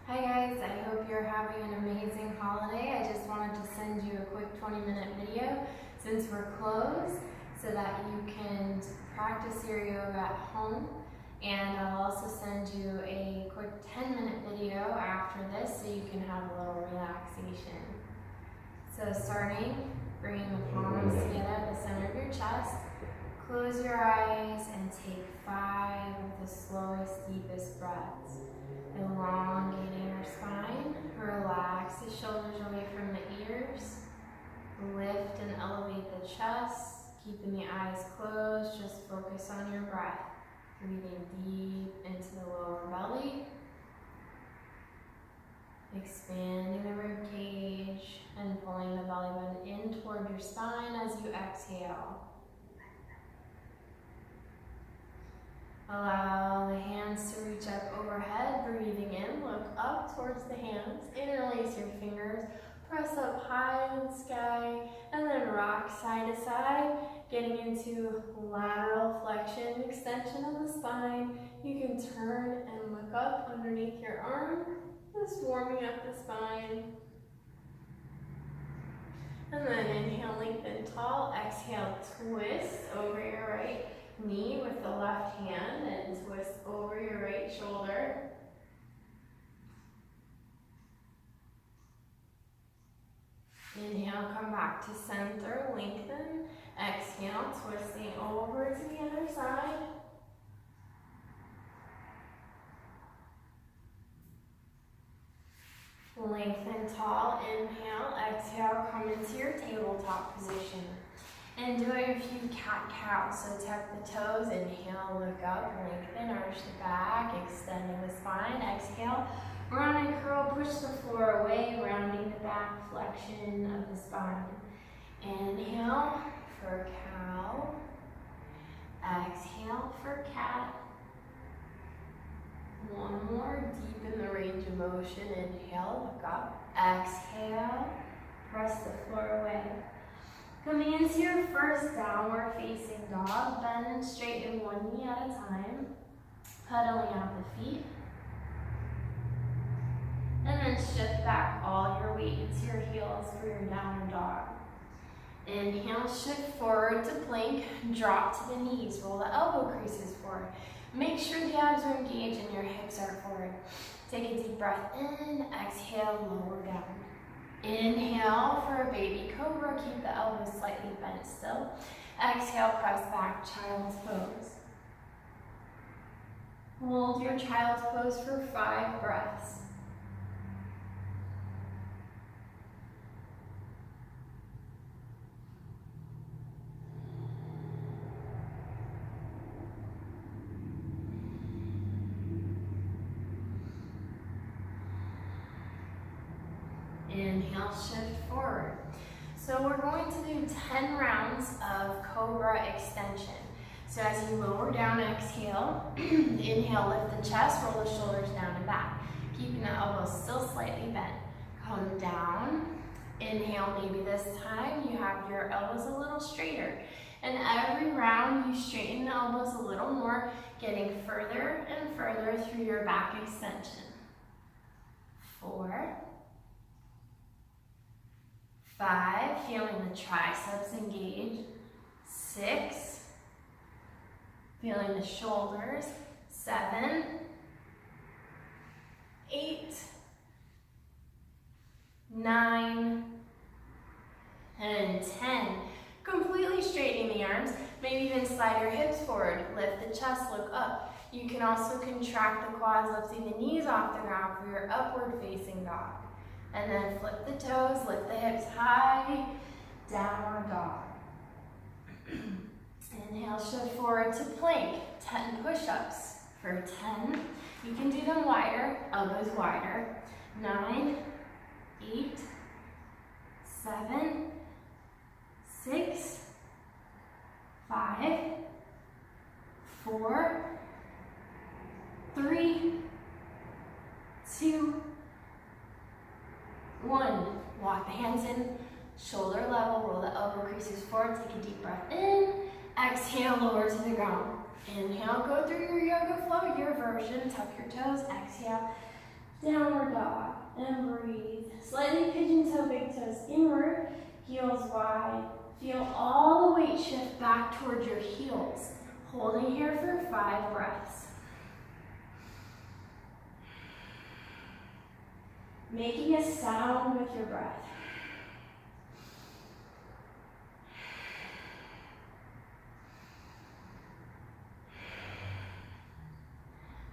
Hi guys, I hope you're having an amazing holiday. I just wanted to send you a quick 20-minute video since we're closed so that you can practice your yoga at home. And I'll also send you a quick 10-minute video after this so you can have a little relaxation. So starting, bringing the palms together at the center of your chest. Close your eyes and take 5 of the slowest, deepest breaths. Elongating your spine, relax the shoulders away from the ears, lift and elevate the chest, keeping the eyes closed, just focus on your breath. Breathing deep into the lower belly, expanding the rib cage and pulling the belly button in toward your spine as you exhale. Allow the hands to reach up overhead, breathing in, look up towards the hands, interlace your fingers, press up high in the sky, and then rock side to side, getting into lateral flexion, extension of the spine. You can turn and look up underneath your arm, just warming up the spine. And then inhale, lengthen tall, exhale, twist over your right knee with the left hand and twist over your right shoulder. Inhale, come back to center, lengthen. Exhale, twisting over to the other side. Lengthen tall, inhale, exhale, come into your tabletop position. And do a few cat-cow, so tuck the toes, inhale, look up, lengthen, arch the back, extending the spine, exhale, round and curl, push the floor away, rounding the back flexion of the spine. Inhale for cow, exhale for cat. One more, deep in the range of motion, inhale, look up, exhale, press the floor away. Coming into your first downward facing dog, bend and straighten one knee at a time, pedaling out the feet. And then shift back all your weight into your heels for your downward dog. Inhale, shift forward to plank, drop to the knees, roll the elbow creases forward. Make sure the abs are engaged and your hips are forward. Take a deep breath in, exhale, lower down. Inhale for a baby cobra, keep the elbows slightly bent still. Exhale, press back, child's pose. Hold your child's pose for 5 breaths. Inhale, shift forward. So we're going to do 10 rounds of cobra extension. So as you lower down, exhale, inhale, lift the chest, roll the shoulders down and back, keeping the elbows still slightly bent. Come down, inhale, maybe this time you have your elbows a little straighter. And every round you straighten the elbows a little more, getting further and further through your back extension. 4, 5, feeling the triceps engage. 6, feeling the shoulders. 7, 8, 9, and 10. Completely straightening the arms. Maybe even slide your hips forward. Lift the chest, look up. You can also contract the quads, lifting the knees off the ground for your upward facing dog. And then flip the toes, lift the hips high, downward dog. Inhale, shift forward to plank, 10 push-ups. For 10, you can do them wider, elbows wider. 9, 8, 7, 6, 5, 4, 3, 2, 1. Walk the hands in, shoulder level, roll the elbow creases forward, take a deep breath in, exhale, lower to the ground. Inhale, go through your yoga flow, your version, tuck your toes, exhale, Downward dog, and breathe. Slightly pigeon toe, big toes inward, heels wide. Feel all the weight shift back towards your heels. Holding here for 5 breaths. Making a sound with your breath.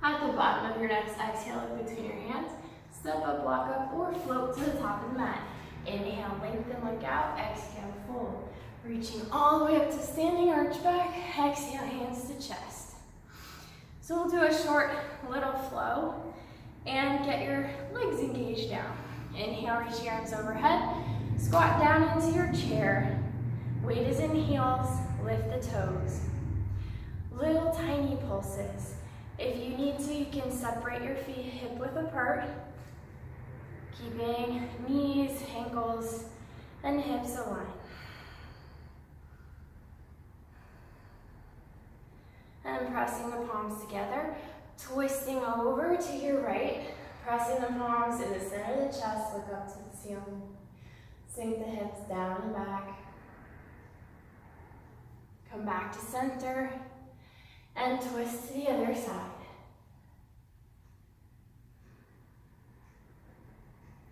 At the bottom of your next exhale, look between your hands. Step up, walk up, or float to the top of the mat. Inhale, lengthen, look out. Exhale, fold. Reaching all the way up to standing arch back. Exhale, hands to chest. So we'll do a short little flow and get your legs engaged down. Inhale, reach your arms overhead. Squat down into your chair. Weight is in heels, lift the toes. Little tiny pulses. If you need to, you can separate your feet hip width apart, keeping knees, ankles, and hips aligned. And pressing the palms together, twisting over to your right, pressing the palms in the center of the chest, look up to the ceiling. Sink the hips down and back. Come back to center and twist to the other side.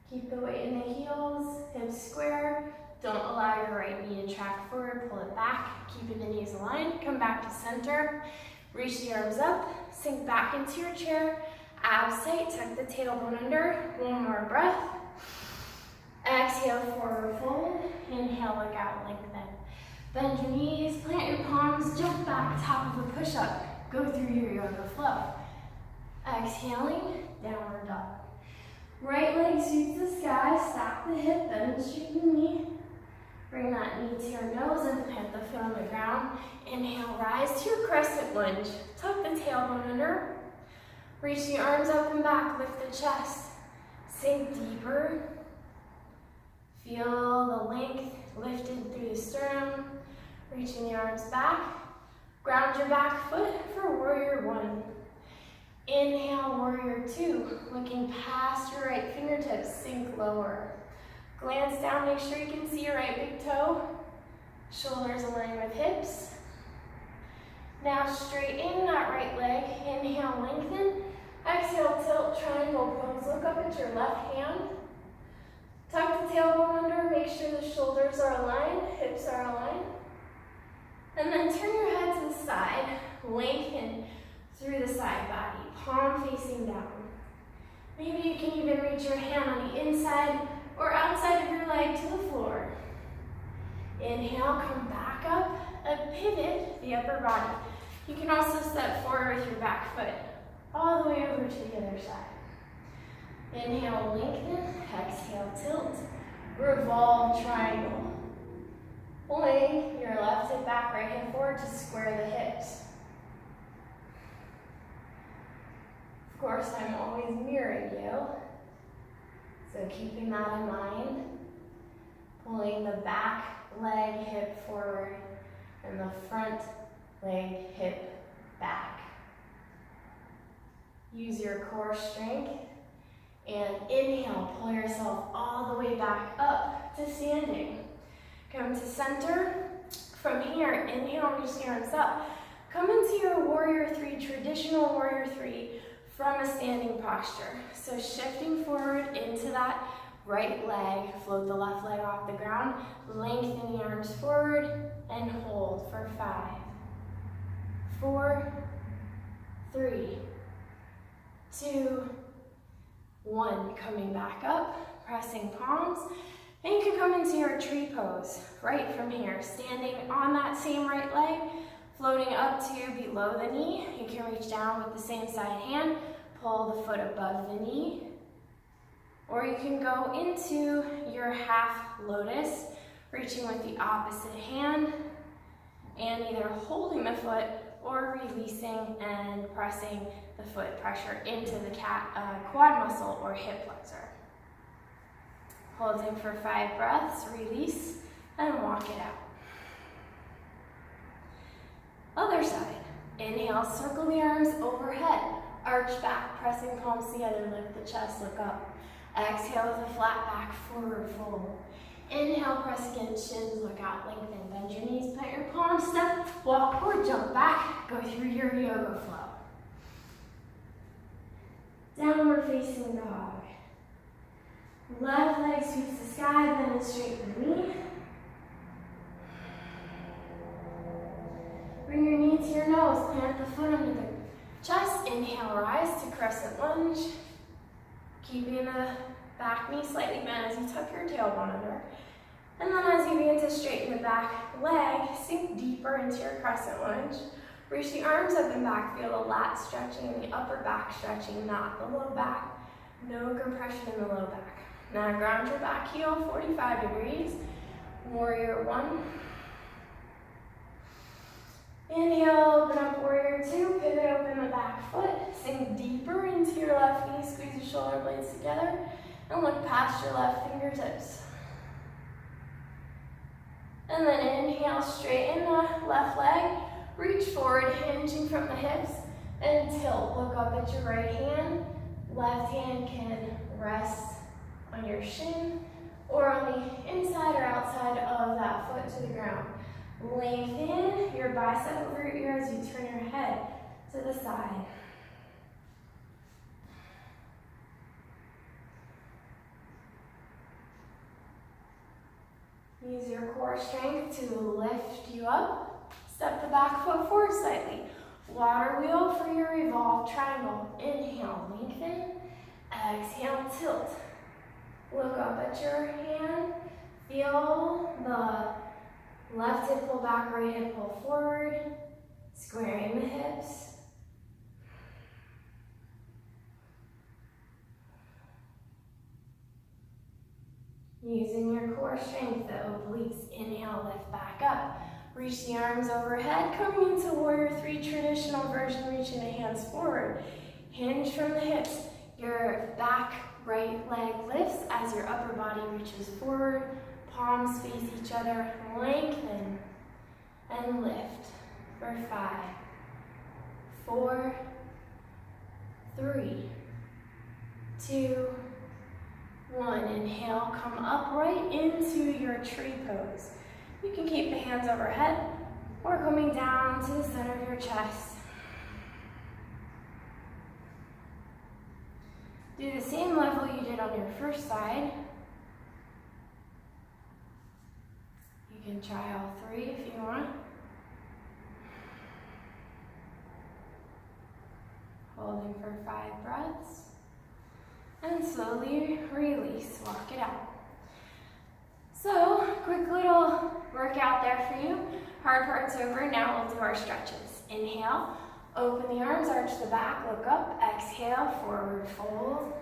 Keep the weight in the heels, hips square. Don't allow your right knee to track forward, pull it back, keeping the knees aligned. Come back to center, reach the arms up, sink back into your chair, abs tight, tuck the tailbone under. One more breath. Exhale, forward fold. Inhale, look out, lengthen. Bend your knees, plant your palms, jump back, top of a push-up. Go through your yoga flow. Exhaling, downward dog. Right leg sweeps the sky, stack the hip, bend the straighten knee. Bring that knee to your nose and plant the foot on the ground. Inhale, rise to your crescent lunge. Tuck the tailbone under. Reach the arms up and back, lift the chest. Sink deeper. Feel the length lifted through the sternum. Reaching the arms back. Ground your back foot for warrior 1. Inhale, warrior 2. Looking past your right fingertips, sink lower. Glance down, make sure you can see your right big toe. Shoulders align with hips. Now straighten that right leg. Inhale, lengthen. Exhale, tilt, triangle pose. Look up at your left hand. Tuck the tailbone under, make sure the shoulders are aligned, hips are aligned. And then turn your head to the side, lengthen through the side body, palm facing down. Maybe you can even reach your hand on the inside or outside of your leg to the floor. Inhale, come back up and pivot the upper body. You can also step forward with your back foot, all the way over to the other side. Inhale, lengthen, exhale, tilt, revolve, triangle. Pulling your left hip back, right hip forward to square the hips. Of course, I'm always mirroring you, so keeping that in mind. Pulling the back leg hip forward and the front leg hip back. Use your core strength. And inhale, pull yourself all the way back up to standing. Come to center. From here, inhale, reach the arms up. Come into your warrior 3, traditional warrior 3 from a standing posture. So shifting forward into that right leg, float the left leg off the ground, lengthen the arms forward, and hold for 5, 4, 3, 2, 1, coming back up, pressing palms, and you can come into your tree pose right from here, standing on that same right leg, floating up to below the knee. You can reach down with the same side hand, pull the foot above the knee, or you can go into your half lotus, reaching with the opposite hand, and either holding the foot or releasing and pressing the foot pressure into the quad muscle or hip flexor. Holding for 5 breaths, release, and walk it out. Other side. Inhale, circle the arms overhead. arch back, pressing palms together, lift the chest, look up. Exhale with a flat back, forward fold. Inhale, press against shins, look out, lengthen, bend your knees, plant your palms, step, walk forward, jump back, go through your yoga flow. Downward facing dog. Left leg sweeps the sky, then straighten the knee. Bring your knee to your nose, plant the foot under the chest. Inhale, rise to crescent lunge. Keeping the back knee slightly bent as you tuck your tailbone under. And then as you begin to straighten the back leg, sink deeper into your crescent lunge. Reach the arms up and back, feel the lat stretching and the upper back stretching, not the low back. No compression in the low back. Now ground your back heel 45 degrees. Warrior one. Inhale, open up warrior two, pivot open the back foot, sink deeper into your left knee, squeeze your shoulder blades together, and look past your left fingertips. And then inhale, straighten the left leg, reach forward, hinging from the hips, and tilt. Look up at your right hand. Left hand can rest on your shin, or on the inside or outside of that foot to the ground. Lengthen your bicep over your ear as you turn your head to the side. Use your core strength to lift you up. Step the back foot forward slightly. Water wheel for your revolve triangle. Inhale, lengthen. Exhale, tilt. Look up at your hand. Feel the left hip pull back, right hip pull forward. Squaring the hips. Using your core strength, the obliques. Inhale, lift back up. Reach the arms overhead, coming into warrior three, traditional version, reaching the hands forward. Hinge from the hips. Your back right leg lifts as your upper body reaches forward. Palms face each other. Lengthen and lift for 5, 4, 3, 2, 1. Inhale, come upright into your tree pose. You can keep the hands overhead or coming down to the center of your chest. Do the same level you did on your first side. You can try all 3 if you want. Holding for 5 breaths. And slowly release, walk it out. So, quick little workout there for you. Hard part's over, now we'll do our stretches. Inhale, open the arms, arch the back, look up. Exhale, forward fold.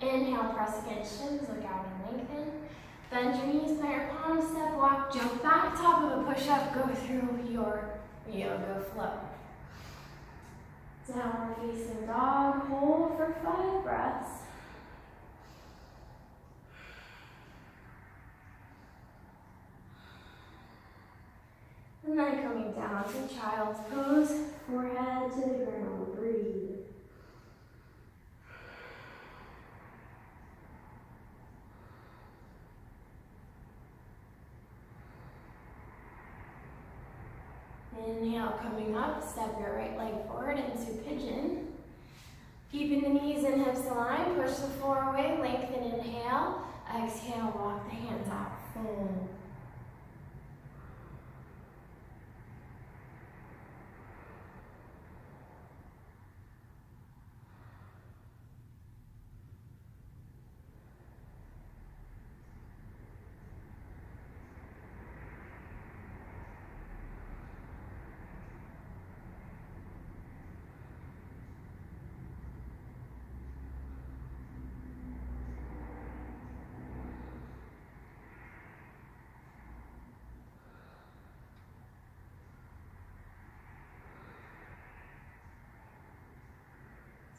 Inhale, press against shins, look out and lengthen. Bend your knees, plant your palms, step, walk, jump back, top of a push-up, go through your yoga flow. Downward facing dog, hold for 5 breaths. And then coming down to child's pose, forehead to the ground, breathe. Inhale, coming up, step your right leg forward into pigeon. Keeping the knees and hips aligned, push the floor away, lengthen, inhale. Exhale, walk the hands out, fold.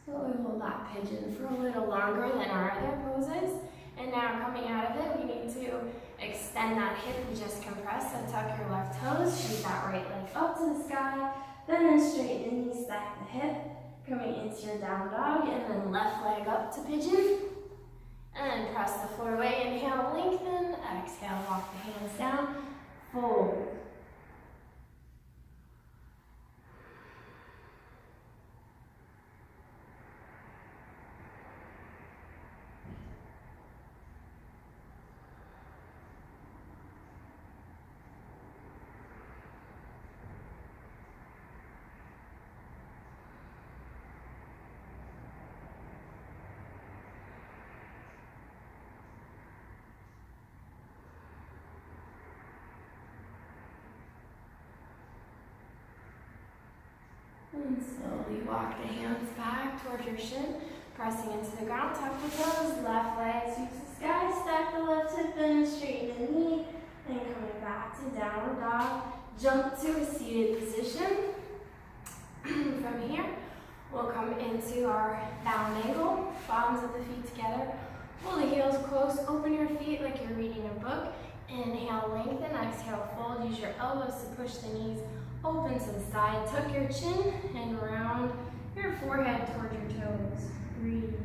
So we hold that pigeon for a little longer than our other poses. And now coming out of it, we need to extend that hip we just compressed. So tuck your left toes, shoot that right leg up to the sky. Then straighten the knees, stack the hip. Coming into your down dog, and then left leg up to pigeon. And press the floor away. Inhale, lengthen. Exhale, walk the hands down. Fold. And slowly walk the hands back towards your shin, pressing into the ground, tuck the toes, left leg sweeps the sky, stack the left hip in, straighten the knee, and coming back to downward dog. Jump to a seated position. From here, we'll come into our down angle, bottoms of the feet together. Pull the heels close, open your feet like you're reading a book. Inhale, lengthen, exhale, fold. Use your elbows to push the knees open to the side. Tuck your chin and round your forehead toward your toes. Breathe.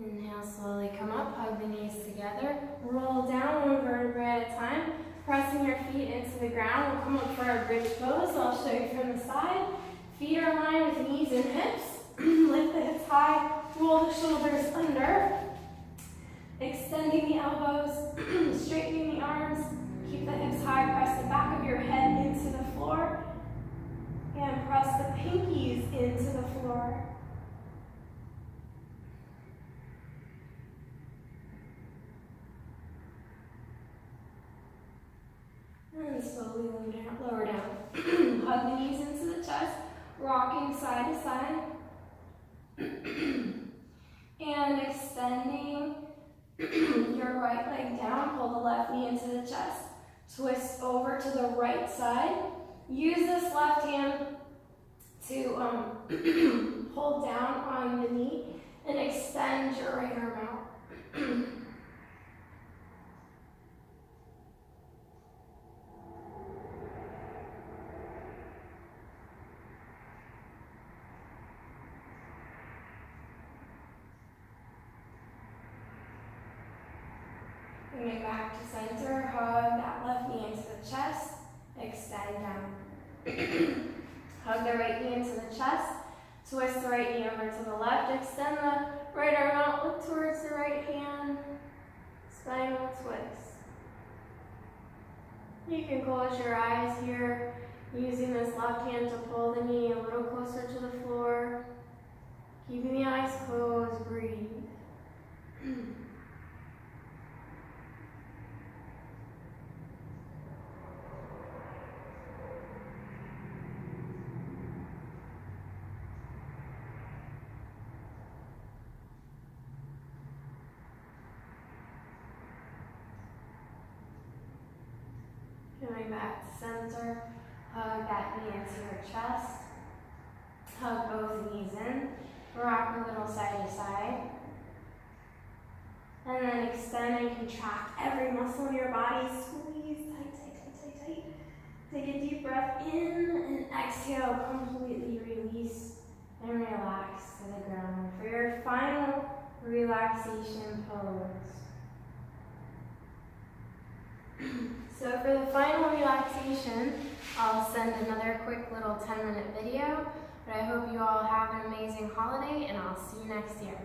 Inhale, slowly come up, hug the knees together. Roll down one vertebrae at a time, pressing your feet into the ground. We'll come up for our bridge pose. So I'll show you from the side. Feet are aligned with knees and hips. Lift the hips high, roll the shoulders under. Extending the elbows, straightening the arms. Keep the hips high, press the back of your head into the floor. And press the pinkies into the floor. And slowly lower down. Hug the knees into the chest, rocking side to side. And extending your right leg down, pull the left knee into the chest. Twist over to the right side. Use this left hand to hold down on the knee and extend your right arm out. Bring it back to center, hug that left knee into the chest, extend down. Hug the right knee into the chest, twist the right knee over to the left, extend the right arm out, look towards the right hand, spinal twist. You can close your eyes here, using this left hand to pull the knee a little closer to the floor. Keeping the eyes closed, breathe. Coming back to center, hug that knee into your chest, hug both knees in, rock a little side to side, and then extend and contract every muscle in your body, squeeze tight, tight, tight, tight, tight. Take a deep breath in and exhale, completely release and relax to the ground for your final relaxation pose. So for the final relaxation, I'll send another quick little 10-minute video, but I hope you all have an amazing holiday and I'll see you next year.